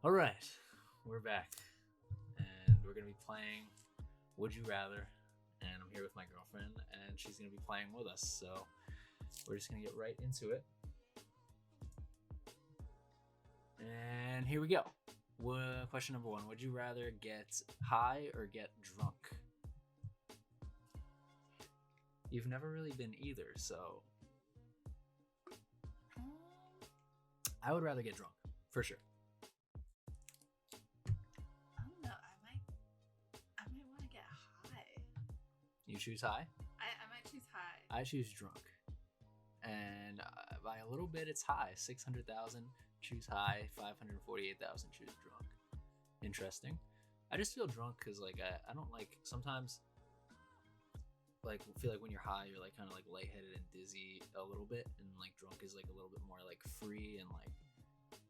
All right, we're back, and we're gonna be playing Would You Rather. And I'm here with my girlfriend, and she's gonna be playing with us. So we're just gonna get right into it. And here we go. Question number one: Would you rather get high or get drunk? You've never really been either, so I would rather get drunk for sure. I don't know. I might want to get high. You choose high? I might choose high. I choose drunk. And by a little bit, it's high. 600,000 choose high, 548,000 choose drunk. Interesting. I just feel drunk because I don't like sometimes feel like when you're high you're like kind of like lightheaded and dizzy a little bit, and like drunk is like a little bit more like free and like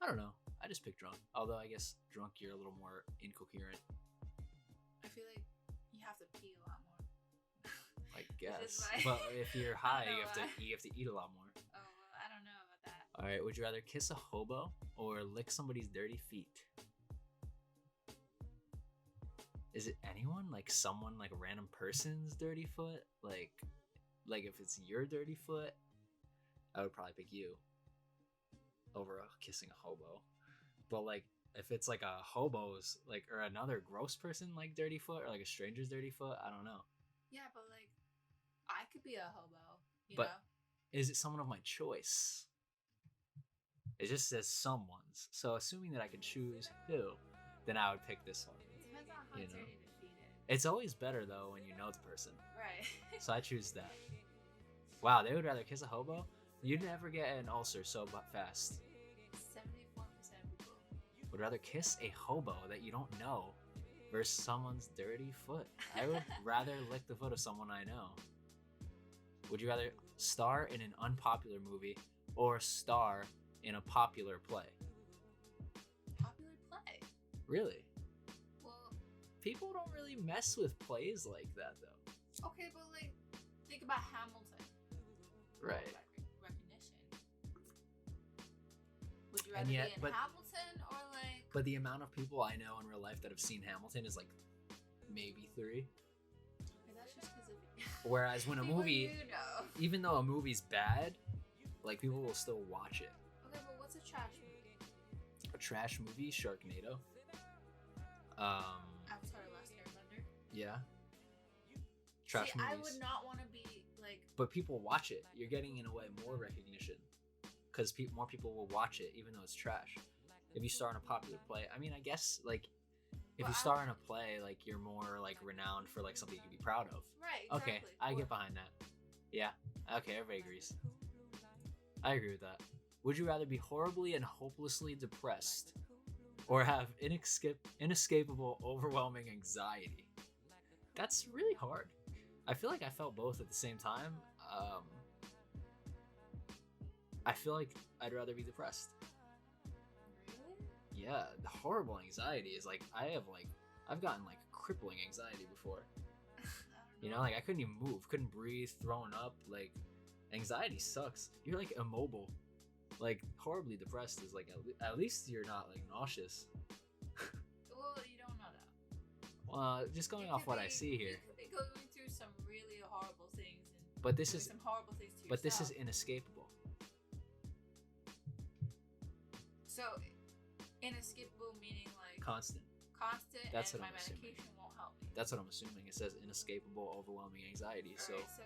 I don't know. I just pick drunk. Although I guess drunk you're a little more incoherent. I feel like you have to pee a lot more. I guess. But if you're high, you have to eat a lot more. Oh, well, I don't know about that. All right, would you rather kiss a hobo or lick somebody's dirty feet? Is it anyone? Like someone, like a random person's dirty foot? Like if it's your dirty foot, I would probably pick you over kissing a hobo. But like if it's like a hobo's like or another gross person like dirty foot or like a stranger's dirty foot, I don't know. Yeah, but like I could be a hobo, you But know? is it someone of my choice? It just says someone's. So assuming that I can choose who, then I would pick this one. Depends on how You know? dirty the feet is. It's always better though when you know the person. Right. So I choose that. Wow, they would rather kiss a hobo? You'd never get an ulcer so fast. 74% of people. Would rather kiss a hobo that you don't know versus someone's dirty foot. I would rather lick the foot of someone I know. Would you rather star in an unpopular movie or star in a popular play? Popular play. Really? Well, People don't really mess with plays like that though. okay, but like think about Hamilton. Right. Recognition. Would you And rather yet- be in but- Hamilton or like? But the amount of people I know in real life that have seen Hamilton is like maybe 3. Okay, that's just because of. Whereas when a People movie, you know. even though a movie's bad, like people will still watch it. Okay, but what's a trash movie? A trash movie, Sharknado. Avatar: Last Airbender. Yeah. Trash See, movies. I would not want to be like. But people watch it. You're getting in a way more recognition because more people will watch it, even though it's trash. If you star in a popular play, I mean, I guess like if you star in a play, like you're more like renowned for like something you can be proud of. Right. Exactly. Okay, I get behind that. Yeah. Okay, everybody agrees. I agree with that. Would you rather be horribly and hopelessly depressed or have inescapable, overwhelming anxiety? That's really hard. I feel like I felt both at the same time. I feel like I'd rather be depressed. Really? Yeah, the horrible anxiety is like I've gotten like crippling anxiety before. I don't You know, like I couldn't even move, couldn't breathe, throwing up. Like anxiety sucks. You're like immobile. Like horribly depressed is like at least you're not like nauseous. Well, you don't know that. Just going You off could what I be- see here. You could be going through some really horrible things and But this doing is some horrible things to but this is yourself. inescapable. So inescapable meaning like Constant. constant, That's and what my I'm assuming. medication won't help me. That's what I'm assuming. It says inescapable, overwhelming anxiety. So Alright, so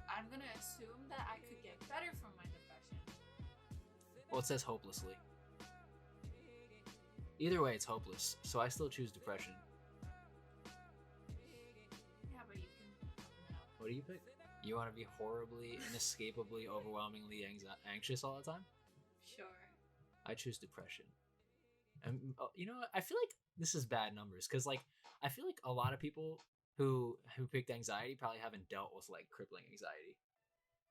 I'm gonna assume that I could get better from my depression. well, it says hopelessly. Either way, it's hopeless. So I still choose depression. Yeah, but you can. No. What do you pick? You want to be horribly, inescapably, overwhelmingly anxious all the time? Sure. I choose depression. And you know what? I feel like this is bad numbers because like I feel like a lot of people who picked anxiety probably haven't dealt with like crippling anxiety.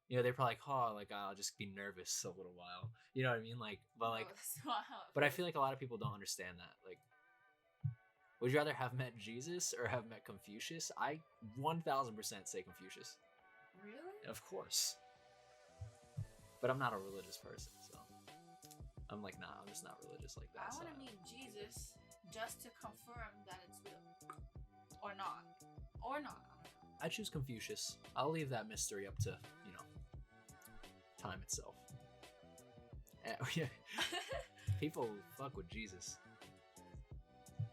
You know, they're probably like, oh, like I'll just be nervous a little while. You know what I mean? Like, but like, No, that's not how it but I feels. feel like a lot of people don't understand that. Like, would you rather have met Jesus or have met Confucius? I 1000% say Confucius. Really? Of course. But I'm not a religious person, so. I'm like, nah, I'm just not religious like that. I want to meet Jesus just to confirm that it's real. Or not. Or not. I choose Confucius. I'll leave that mystery up to, time itself. People fuck with Jesus.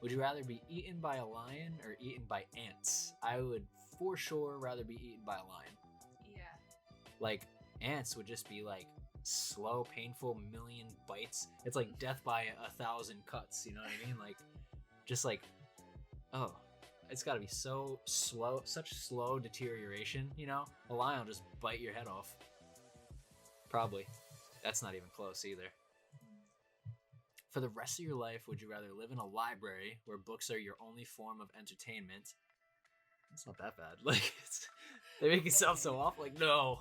Would you rather be eaten by a lion or eaten by ants? I would for sure rather be eaten by a lion. Yeah. Like, ants would just be like slow, painful million bites. It's like death by 1,000 cuts, you know what I mean? Like, just like, oh, it's got to be so slow, such slow deterioration, A lion will just bite your head off. Probably. That's not even close either. For the rest of your life, would you rather live in a library where books are your only form of entertainment? It's not that bad. Like, they make it sound so awful. Like, no.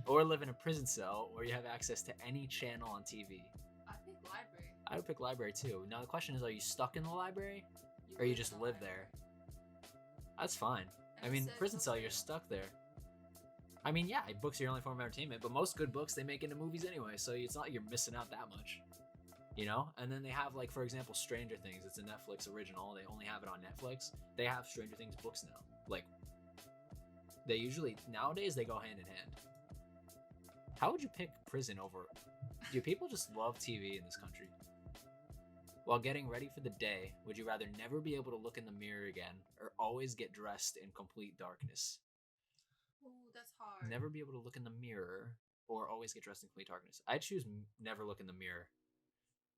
Or live in a prison cell where you have access to any channel on TV. I pick library. I would pick library too. Now the question is, are you stuck in the library, or you just live there? That's fine. I mean, prison cell, you're stuck there. I mean, yeah, books are your only form of entertainment, but most good books they make into movies anyway, so it's not like you're missing out that much. And then they have, like, for example, Stranger Things. It's a Netflix original. They only have it on Netflix. They have Stranger Things books now. Like, they usually, nowadays, they go hand in hand. How would you pick prison over? Do people just love TV in this country? While getting ready for the day, would you rather never be able to look in the mirror again or always get dressed in complete darkness? Ooh, that's hard. Never be able to look in the mirror or always get dressed in complete darkness. I choose never look in the mirror.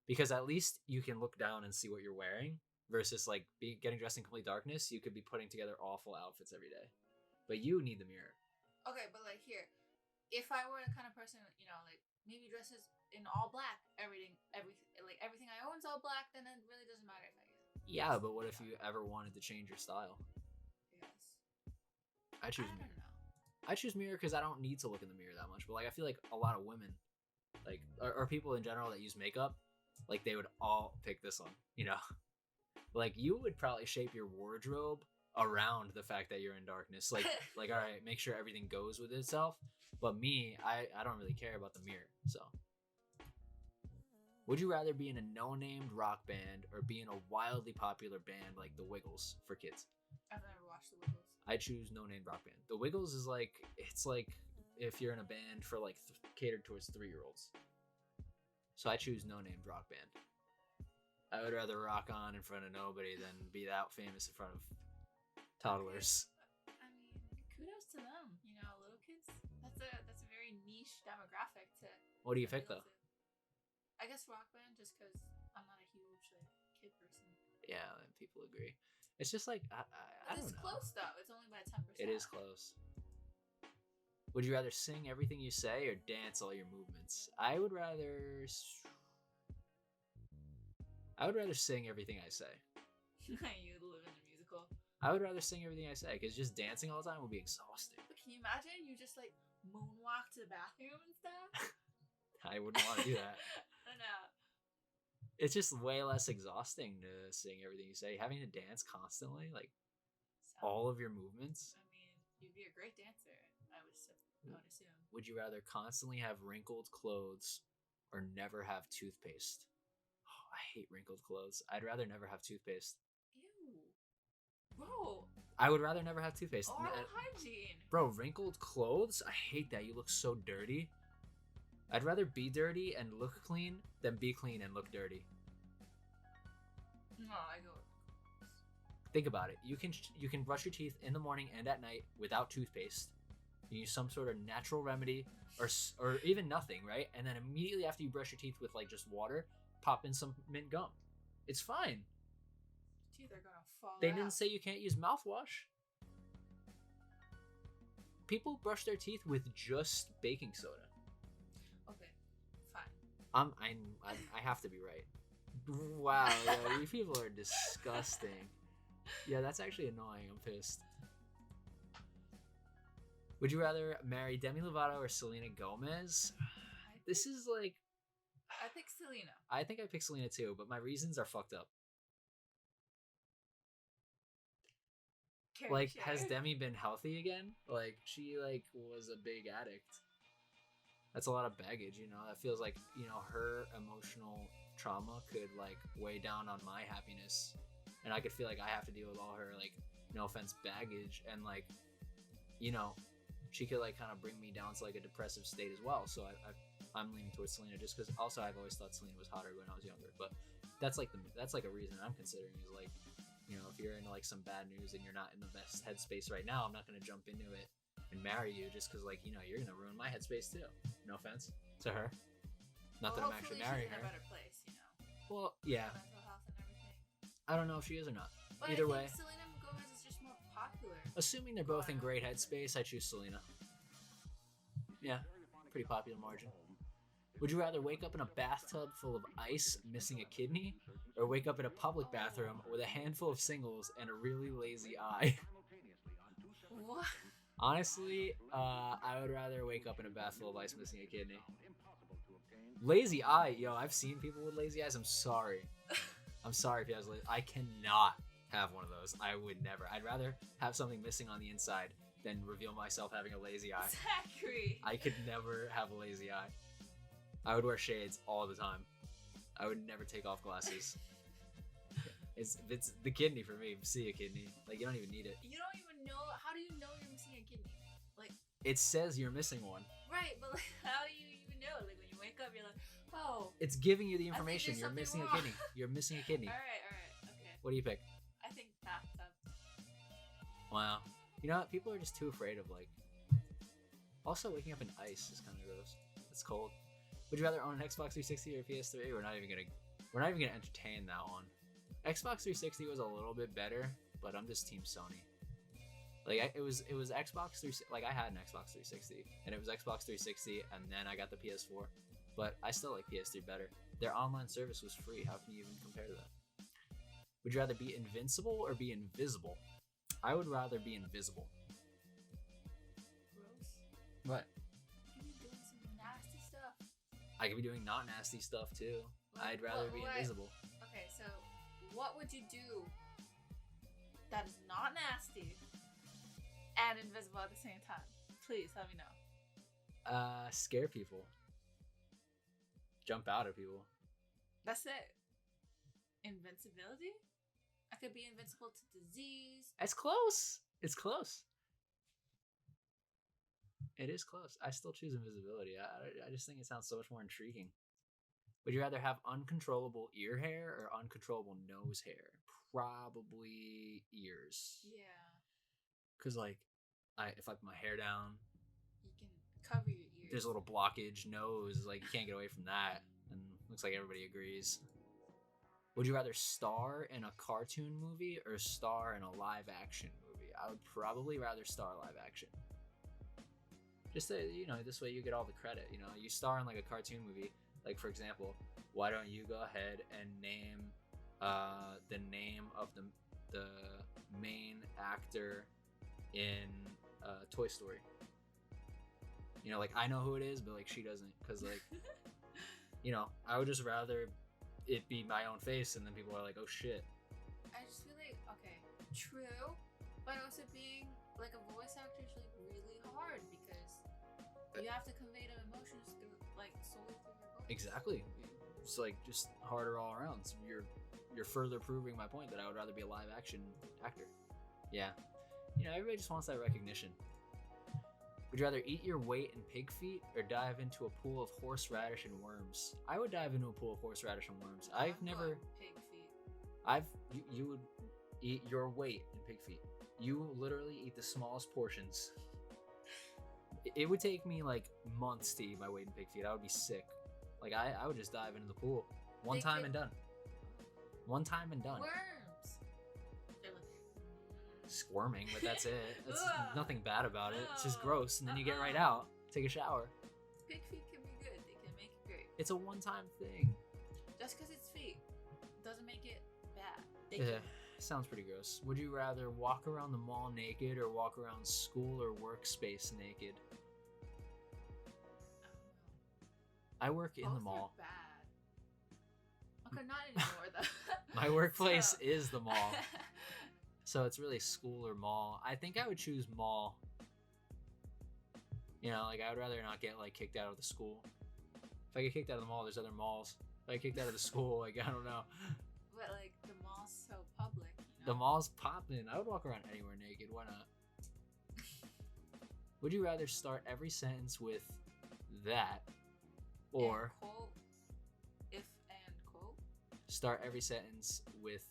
Because at least you can look down and see what you're wearing versus like getting dressed in complete darkness. You could be putting together awful outfits every day, but you need the mirror. Okay, but like here, if I were the kind of person, like maybe dresses in all black, everything I own is all black, then it really doesn't matter if I get. Yeah, but what if you ever wanted to change your style? Yes. I choose mirror. I choose mirror because I don't need to look in the mirror that much. But like I feel like a lot of women, like or people in general that use makeup. Like, they would all pick this one, Like, you would probably shape your wardrobe around the fact that you're in darkness. Like, all right, make sure everything goes with itself. But me, I don't really care about the mirror, so. Would you rather be in a no-named rock band or be in a wildly popular band like The Wiggles for kids? I've never watched The Wiggles. I choose no-named rock band. The Wiggles is like, it's like if you're in a band for, like, catered towards 3-year-olds. So I choose no-named rock band. I would rather rock on in front of nobody than be that famous in front of toddlers. I mean, kudos to them. Little kids. That's a very niche demographic to. What do you pick though? I guess rock band, just because I'm not a huge kid person. Yeah, people agree. It's just like I don't know. It's close though. It's only by 10%. It is close. Would you rather sing everything you say or dance all your movements? I would rather sing everything I say. You live in a musical. I would rather sing everything I say because just dancing all the time would be exhausting. But can you imagine you just like moonwalk to the bathroom and stuff? I wouldn't want to do that. I don't know. It's just way less exhausting to sing everything you say. Having to dance constantly, like all of your movements. I mean, you'd be a great dancer. I would assume. Would you rather constantly have wrinkled clothes or never have toothpaste? Oh, I hate wrinkled clothes. I'd rather never have toothpaste. Ew. Bro. I would rather never have toothpaste. Oral hygiene. Bro, wrinkled clothes? I hate that. You look so dirty. I'd rather be dirty and look clean than be clean and look dirty. No, I go with Think about it. You can brush your teeth in the morning and at night without toothpaste. You use some sort of natural remedy or even nothing, right? And then immediately after you brush your teeth with like just water, pop in some mint gum. It's fine. Teeth are gonna fall They out. didn't say you can't use mouthwash. People brush their teeth with just baking soda. Okay, fine. I have to be right. Wow, you people are disgusting. Yeah, that's actually annoying. I'm pissed. Would you rather marry Demi Lovato or Selena Gomez? This is like... I pick Selena. I think I pick Selena too, but my reasons are fucked up. Like, has Demi been healthy again? Like, she, like, was a big addict. That's a lot of baggage, you know. That feels like, you know, her emotional trauma could like weigh down on my happiness, and I could feel like I have to deal with all her like, no offense, baggage, and like, you know, she could like kind of bring me down to like a depressive state as well. So I'm leaning towards Selena just because. Also, I've always thought Selena was hotter when I was younger, but that's like a reason I'm considering is like, you know, if you're into like some bad news and you're not in the best headspace right now, I'm not gonna jump into it and marry you just because like, you know, you're gonna ruin my headspace too. No offense to her, not that I'm actually marrying her. In a better place, you know. Well, yeah, Mental health and everything. I don't know if she is or not. But Either I way, think Selena Gomez is just more popular. assuming they're both in great headspace, I choose Selena. Yeah, pretty popular margin. Would you rather wake up in a bathtub full of ice, missing a kidney, or wake up in a public bathroom with a handful of singles and a really lazy eye? What? Honestly, I would rather wake up in a bath full of ice, missing a kidney. Lazy eye, yo, I've seen people with lazy eyes. I'm sorry. I'm sorry if you have lazy. I cannot have one of those. I would never. I'd rather have something missing on the inside than reveal myself having a lazy eye. Zachary. I could never have a lazy eye. I would wear shades all the time. I would never take off glasses. It's the kidney for me. See a kidney. Like, you don't even need it. You don't even know. How do you know you're missing a kidney? Like, it says you're missing one. Right, but like, how do you even know? Like, when you wake up, you're like, oh. It's giving you the information. You're missing a kidney. You're missing a kidney. All right, okay. What do you pick? I think bathtub. Wow. You know what? People are just too afraid of like. Also, waking up in ice is kind of gross. It's cold. Would you rather own an Xbox 360 or PS3? We're not even gonna entertain that one. Xbox 360 was a little bit better, but I'm just Team Sony. Like it was Xbox 360. Like I had an Xbox 360, and it was Xbox 360, and then I got the PS4. But I still like PS3 better. Their online service was free. How can you even compare to that? Would you rather be invincible or be invisible? I would rather be invisible. Gross. What? You be doing some nasty stuff. I could be doing not nasty stuff too. Like, I'd rather be invisible. Okay, so what would you do that is not nasty and invisible at the same time? Please let me know. Scare people. Jump out at people. That's it. Invincibility? I could be invincible to disease. It's close. It's close. It is close. I still choose invisibility. I just think it sounds so much more intriguing. Would you rather have uncontrollable ear hair or uncontrollable nose hair? Probably ears. Yeah. Cause like, if I put my hair down, you can cover your ears. There's a little blockage. Nose, like you can't get away from that. And looks like everybody agrees. Would you rather star in a cartoon movie or star in a live action movie? I would probably rather star live action. Just so, you know, this way you get all the credit. You know, you star in like a cartoon movie. Like for example, why don't you go ahead and name the name of the main actor in Toy Story? You know, like I know who it is, but like she doesn't, because like, you know, I would just rather it be my own face, and then people are like, oh shit. I just feel like, okay, true, but also being like a voice actor is like really hard because you have to convey the emotions through like solely through your voice. Exactly. It's like just harder all around. So you're further proving my point that I would rather be a live action actor. Yeah. You know, everybody just wants that recognition. Would you rather eat your weight in pig feet or dive into a pool of horseradish and worms? I would dive into a pool of horseradish and worms. I've never. Pig feet. You would eat your weight in pig feet. You literally eat the smallest portions. It would take me like months to eat my weight in pig feet. I would be sick. Like I would just dive into the pool one time and done. One time and done. Worms. Squirming, but that's it. That's nothing bad about it. It's just gross, and then you get right out, take a shower. Pig feet can be good. They can make it great. It's a one-time thing. Just because it's feet doesn't make it bad. Yeah, sounds pretty gross. Would you rather walk around the mall naked or walk around school or workspace naked? I work in the mall. Bad. Okay, not anymore though. My workplace is the mall. So it's really school or mall. I think I would choose mall. You know, like I would rather not get like kicked out of the school. If I get kicked out of the mall, there's other malls. If I get kicked out of the school, like I don't know. But like the mall's so public, The mall's popping. I would walk around anywhere naked. Why not? Would you rather start every sentence with that, or And quote, if and quote. start every sentence with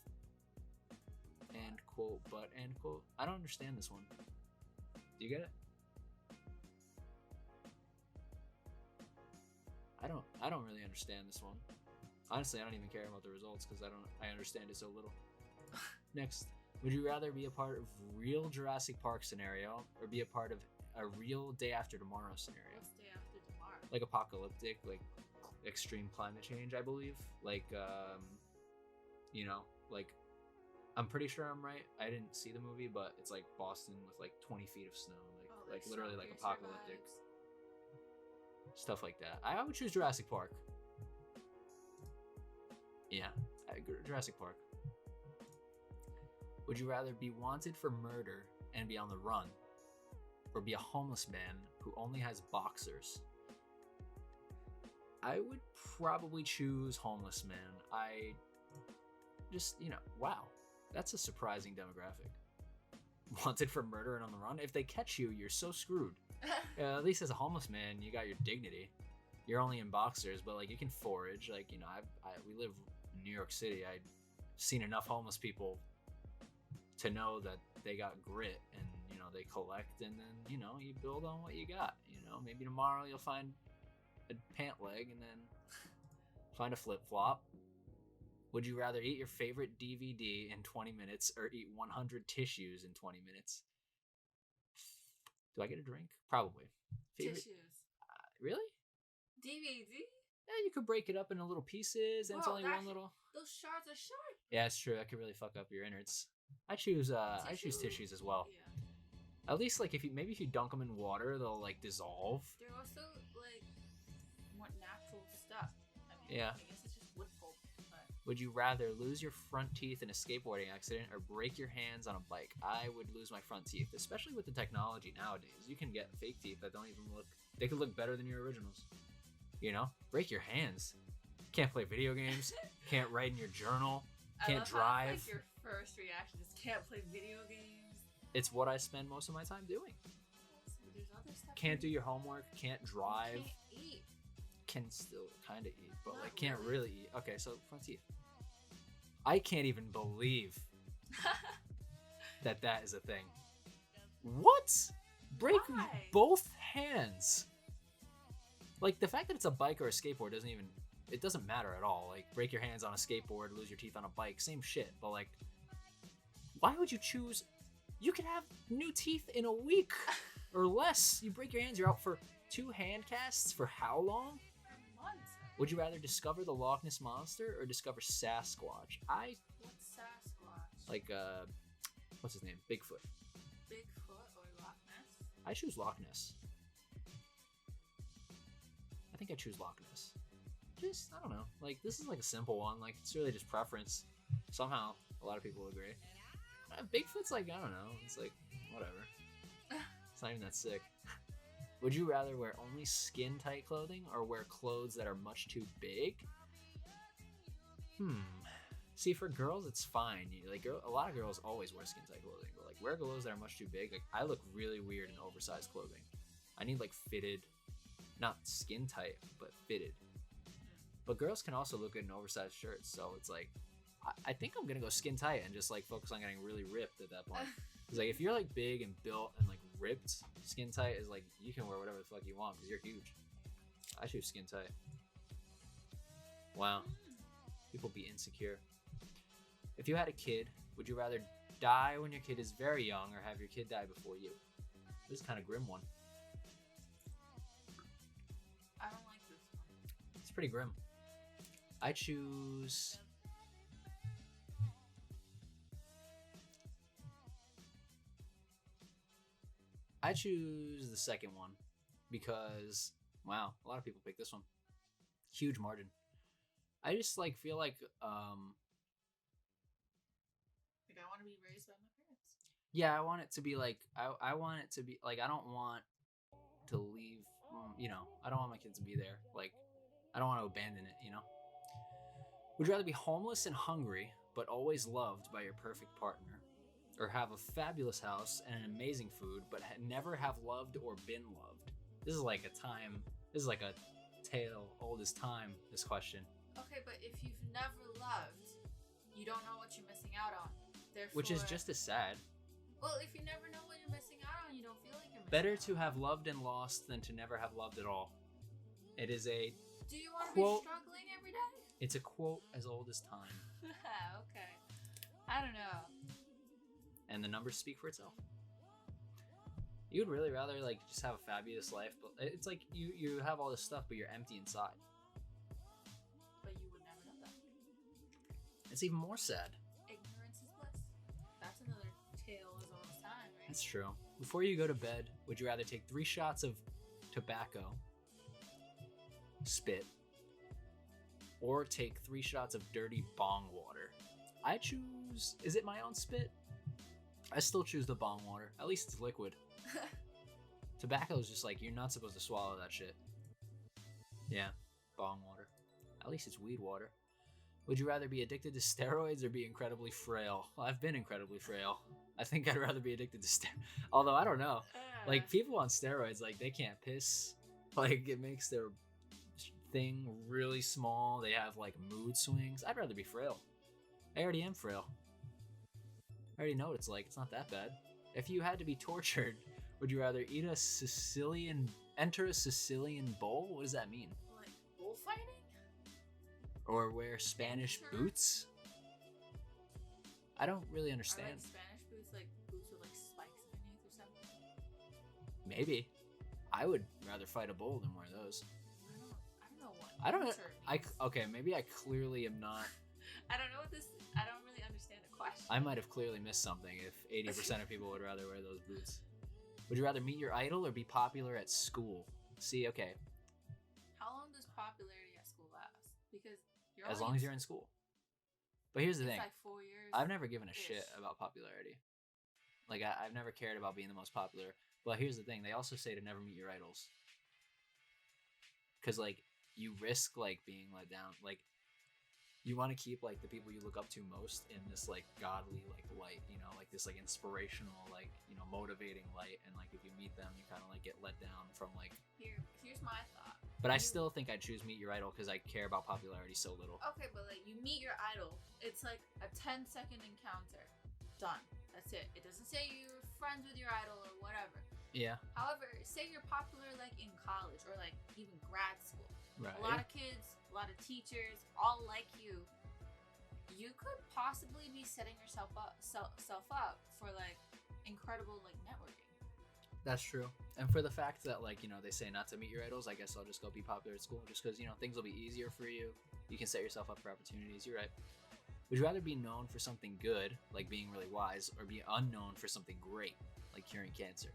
and quote but end quote? I don't understand this one. Do you get it? I don't really understand this one. Honestly, I don't even care about the results because I understand it so little. Next, would you rather be a part of real Jurassic Park scenario or be a part of a real Day After Tomorrow scenario? What's day after tomorrow? Like apocalyptic, like extreme climate change, I believe. Like you know, like I'm pretty sure I'm right. I didn't see the movie, but it's like Boston with like 20 feet of snow, like literally like apocalyptic stuff like that. I would choose Jurassic Park. Yeah, I agree. Jurassic Park. Would you rather be wanted for murder and be on the run, or be a homeless man who only has boxers? I would probably choose homeless man. I just, wow, that's a surprising demographic. Wanted for murder and on the run. If they catch you, you're so screwed. At least as a homeless man, you got your dignity. You're only in boxers, but like you can forage. Like we live in New York City. I've seen enough homeless people to know that they got grit, and they collect, and then you build on what you got. Maybe tomorrow you'll find a pant leg, and then find a flip flop. Would you rather eat your favorite DVD in 20 minutes or eat 100 tissues in 20 minutes? Do I get a drink? Probably. Favorite? Tissues. Really? DVD? Yeah, you could break it up into little pieces, and it's only one little. Those shards are sharp. Yeah, it's true. That could really fuck up your innards. I choose tissues as well. Yeah. At least like if you dunk them in water, they'll like dissolve. They're also like more natural stuff. I mean, Yeah. I guess it's just wood pulp. But... Would you rather lose your front teeth in a skateboarding accident or break your hands on a bike? I would lose my front teeth, especially with the technology nowadays. You can get fake teeth that don't even look. They could look better than your originals. Break your hands. Can't play video games. Can't write in your journal. Can't drive. Like your first reaction is can't play video games. It's what I spend most of my time doing. So there's other stuff. Can't do your homework. Can't drive. Can't eat. Can still kind of eat, but Not like can't really. really eat. Okay, so front teeth. I can't even believe that is a thing. What? Break Why? both hands. Like the fact that it's a bike or a skateboard it doesn't matter at all. Like break your hands on a skateboard, lose your teeth on a bike, same shit. But like, why would you choose? You can have new teeth in a week or less. You break your hands, you're out for 2 hand casts for how long? For months. Would you rather discover the Loch Ness Monster or discover Sasquatch? What's Sasquatch? Like, what's his name? Bigfoot. Bigfoot or Loch Ness? I choose Loch Ness. I think I choose Loch Ness. Just, I don't know. Like, this is like a simple one. Like, it's really just preference. Somehow, a lot of people agree. Bigfoot's like, I don't know. It's like, whatever. It's not even that sick. Would you rather wear only skin-tight clothing or wear clothes that are much too big? See, for girls, it's fine. A lot of girls always wear skin-tight clothing, but like wear clothes that are much too big. Like I look really weird in oversized clothing. I need like fitted, not skin-tight, but fitted. But girls can also look good in oversized shirts, so it's like, I think I'm gonna go skin-tight and just like focus on getting really ripped at that point. Because like if you're like big and built and like ripped, skin tight is like you can wear whatever the fuck you want because you're huge. I choose skin tight. Wow, people be insecure. If you had a kid, would you rather die when your kid is very young or have your kid die before you? This is kind of grim one. I don't like this one. It's pretty grim. I choose. I choose the second one because, wow, a lot of people pick this one. Huge margin. I just like feel like I want to be raised by my parents. yeah, I want it to be like I want it to be like I don't want to leave. I don't want my kids to be there. Like, I don't want to abandon it. Would you rather be homeless and hungry, but always loved by your perfect partner, or have a fabulous house and an amazing food, but never have loved or been loved? This is like a tale old as time, this question. Okay, but if you've never loved, you don't know what you're missing out on. Therefore, Which is just as sad. Well, if you never know what you're missing out on, you don't feel like you're missing Better out. to have loved and lost than to never have loved at all. It is a Do you want to quote. be struggling every day? It's a quote as old as time. Okay. I don't know. And the numbers speak for itself. You would really rather like just have a fabulous life, but it's like you have all this stuff, but you're empty inside. But you would never know that. It's even more sad. Ignorance is bliss. That's another tale as old as time, right? That's true. Before you go to bed, would you rather take 3 shots of tobacco, spit, or take 3 shots of dirty bong water? I choose. Is it my own spit? I still choose the bong water. At least it's liquid. Tobacco is just like, you're not supposed to swallow that shit. Yeah, bong water. At least it's weed water. Would you rather be addicted to steroids or be incredibly frail? Well, I've been incredibly frail. I think I'd rather be addicted to steroids. Although, I don't know. Like, people on steroids, like, they can't piss. Like, it makes their thing really small. They have, like, mood swings. I'd rather be frail. I already am frail. I already know what it's like. It's not that bad. If you had to be tortured, would you rather enter a Sicilian bowl? What does that mean? Like bullfighting? Or wear Spanish boots? I don't really understand. Are like Spanish boots like boots with like spikes underneath or something? Maybe. I would rather fight a bull than wear those. I don't know what. I don't know. Means. Okay, maybe I clearly am not. I don't know what this. I don't really understand the question. I might have clearly missed something if 80% of people would rather wear those boots. Would you rather meet your idol or be popular at school? See, okay. How long does popularity at school last? Because As long as you're in school. But here's the thing. Like 4 years. I've never given a shit about popularity. Like, I've never cared about being the most popular. But here's the thing. They also say to never meet your idols. Because, like, you risk, like, being let down. Like, you want to keep, like, the people you look up to most in this, like, godly, like, light. You know, like, this, like, inspirational, like, you know, motivating light. And, like, if you meet them, you kind of, like, get let down from, like... Here's my thought. But I still think I'd choose meet your idol because I care about popularity so little. Okay, but, like, you meet your idol. It's, like, a 10-second encounter. Done. That's it. It doesn't say you're friends with your idol or whatever. Yeah. However, say you're popular, like, in college or, like, even grad school. Right. A lot of kids, a lot of teachers, all like you. You could possibly be setting yourself up for, like, incredible, like, networking. That's true. And for the fact that, like, you know, they say not to meet your idols, I guess I'll just go be popular at school just because, you know, things will be easier for you. You can set yourself up for opportunities. You're right. Would you rather be known for something good, like being really wise, or be unknown for something great, like curing cancer?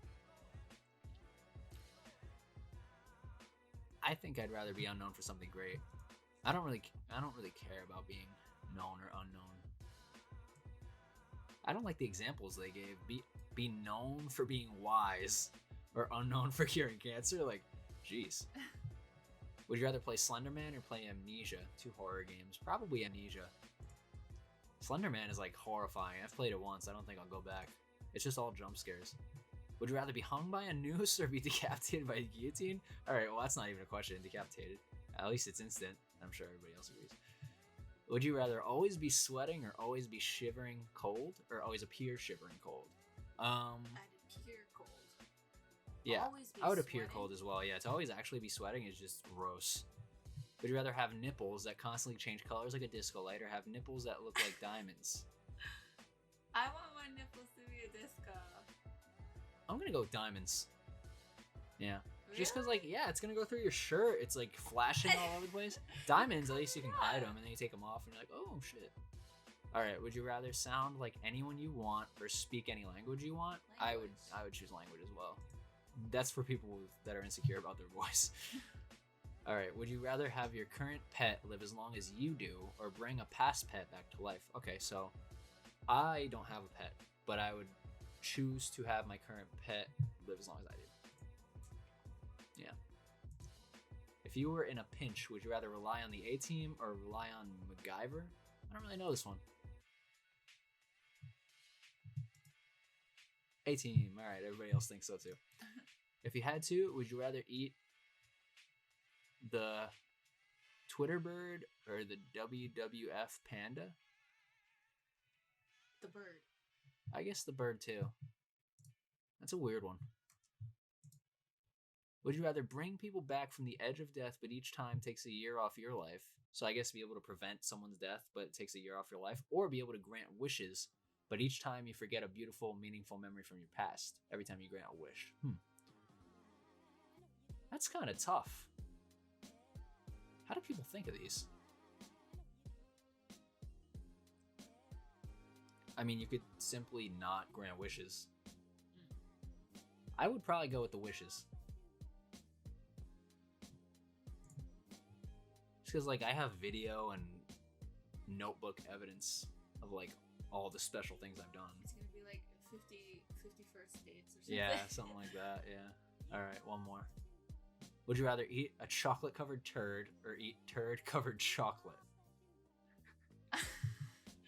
I think I'd rather be unknown for something great. I don't really care about being known or unknown. I don't like the examples they gave. Be known for being wise or unknown for curing cancer. Like, jeez. Would you rather play Slender Man or play Amnesia? 2 horror games. Probably Amnesia. Slender Man is like horrifying. I've played it once. I don't think I'll go back. It's just all jump scares. Would you rather be hung by a noose or be decapitated by a guillotine? All right, well, that's not even a question. Decapitated. At least it's instant. I'm sure everybody else agrees. Would you rather always be sweating or always be shivering cold or always appear shivering cold? I'd appear cold. Yeah, I would appear sweating. cold as well. Yeah, to always actually be sweating is just gross. Would you rather have nipples that constantly change colors like a disco light or have nipples that look like diamonds? I want my nipples to be a disco. I'm gonna go with diamonds. Yeah. Really? Just because, like, yeah, it's gonna go through your shirt. It's, like, flashing all over the place. Diamonds, at least you can hide them, and then you take them off, and you're like, oh, shit. All right, would you rather sound like anyone you want or speak any language you want? I would choose language as well. That's for people that are insecure about their voice. All right, would you rather have your current pet live as long as you do or bring a past pet back to life? Okay, so I don't have a pet, but I would choose to have my current pet live as long as I do. If you were in a pinch, would you rather rely on the A Team or rely on MacGyver? I don't really know this one. A Team. All right, everybody else thinks so too. If you had to, would you rather eat the Twitter bird or the WWF panda? The bird. I guess the bird too. That's a weird one. Would you rather bring people back from the edge of death, but each time takes a year off your life? So I guess be able to prevent someone's death, but it takes a year off your life, or be able to grant wishes, but each time you forget a beautiful, meaningful memory from your past. Every time you grant a wish. That's kind of tough. How do people think of these? I mean, you could simply not grant wishes. I would probably go with the wishes. Because like I have video and notebook evidence of like all the special things I've done. It's gonna be like 51st dates or something. Yeah, something like that. Yeah. All right, one more. Would you rather eat a chocolate-covered turd or eat turd-covered chocolate?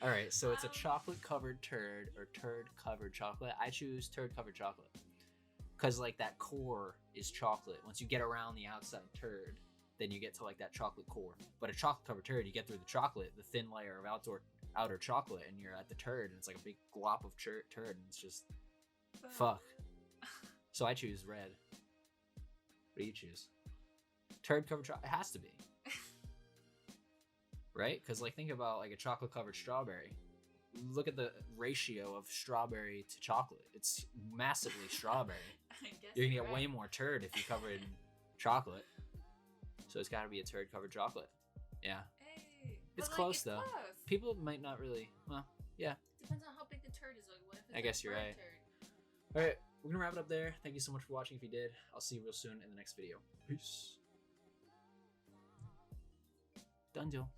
All right, so it's a chocolate-covered turd or turd-covered chocolate. I choose turd-covered chocolate because like that core is chocolate. Once you get around the outside turd, then you get to like that chocolate core. But a chocolate-covered turd, you get through the chocolate, the thin layer of outer chocolate, and you're at the turd, and it's like a big glop of turd, and it's just fuck. So I choose red. What do you choose? Turd-covered chocolate? It has to be. Right? Because like think about like a chocolate-covered strawberry. Look at the ratio of strawberry to chocolate. It's massively strawberry. You're gonna get way more turd if you cover it in chocolate. So it's got to be a turd-covered chocolate. Yeah. Hey, it's close though. Close. People might not really. Well, yeah. Depends on how big the turd is. Like, what if it's I guess you're right. All right, we're gonna wrap it up there. Thank you so much for watching. If you did, I'll see you real soon in the next video. Peace. Done deal.